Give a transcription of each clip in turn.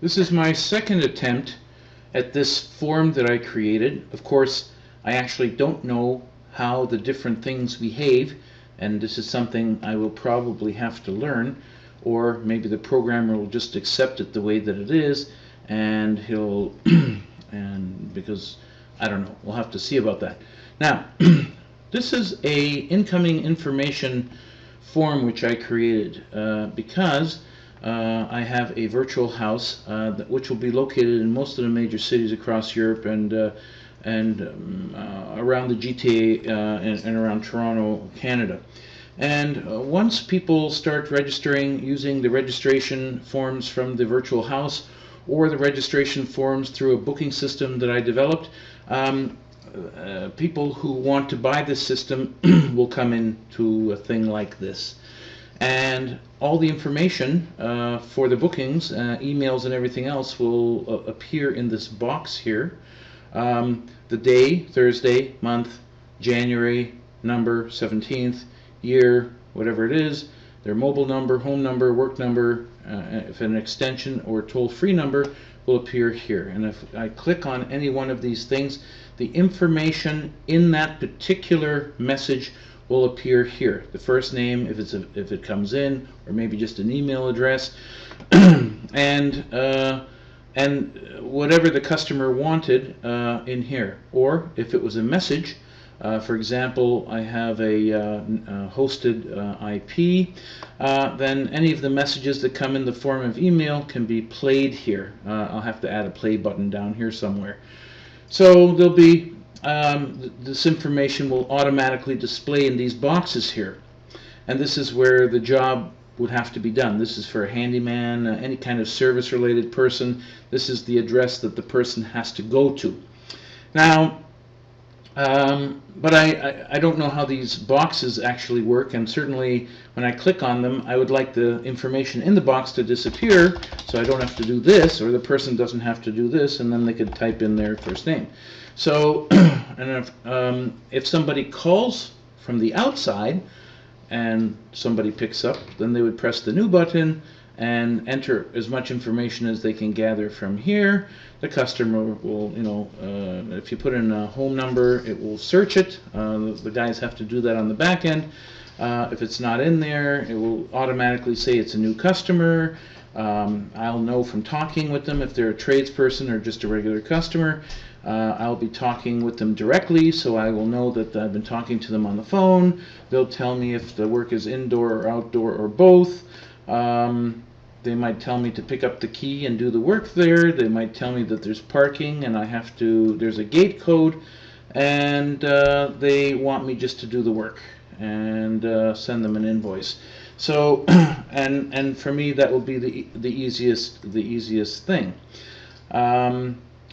This is my second attempt at this form that I created. Of course, I actually don't know how the different things behave, and this is something I will probably have to learn, or maybe the programmer will just accept it the way that it is, and he'll and because I don't know, we'll have to see about that. Now, this is a incoming information form which I created because I have a virtual house which will be located in most of the major cities across Europe and around the GTA and around Toronto, Canada. And once people start registering using the registration forms from the virtual house or the registration forms through a booking system that I developed, people who want to buy this system will come into a thing like this. And all the information for the bookings, emails and everything else will appear in this box here. The day, Thursday, month, January, number, 17th, year, whatever it is, their mobile number, home number, work number, if an extension or toll-free number will appear here. And if I click on any one of these things, the information in that particular message will appear here. The first name, if it comes in, or maybe just an email address, and whatever the customer wanted in here. Or if it was a message, for example, I have a hosted IP, then any of the messages that come in the form of email can be played here. I'll have to add a play button down here somewhere. So there'll be this information will automatically display in these boxes here, and this is where the job would have to be done. This is for a handyman, any kind of service related person. This is the address that the person has to go to. Now, but I don't know how these boxes actually work, and certainly when I click on them, I would like the information in the box to disappear so I don't have to do this, or the person doesn't have to do this, and then they could type in their first name. So, and if somebody calls from the outside and somebody picks up, then they would press the new button and enter as much information as they can gather from here. The customer will, if you put in a home number, it will search it. The guys have to do that on the back end. If it's not in there, it will automatically say it's a new customer. I'll know from talking with them if they're a tradesperson or just a regular customer. I'll be talking with them directly, so I will know that I've been talking to them on the phone. They'll tell me if the work is indoor or outdoor or both. They might tell me to pick up the key and do the work there. They might tell me that there's parking and there's a gate code, and they want me just to do the work and send them an invoice. So, and for me that will be the easiest thing.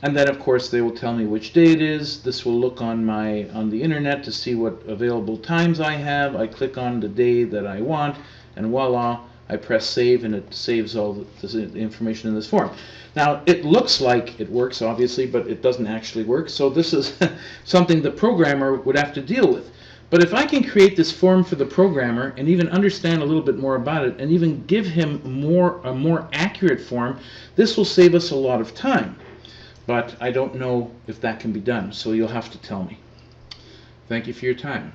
And then of course they will tell me which day it is. This will look on the internet to see what available times I have. I click on the day that I want, and voila, I press save, and it saves all the information in this form. Now it looks like it works, obviously, but it doesn't actually work. So this is something the programmer would have to deal with. But if I can create this form for the programmer and even understand a little bit more about it, and even give him a more accurate form, this will save us a lot of time. But I don't know if that can be done, so you'll have to tell me. Thank you for your time.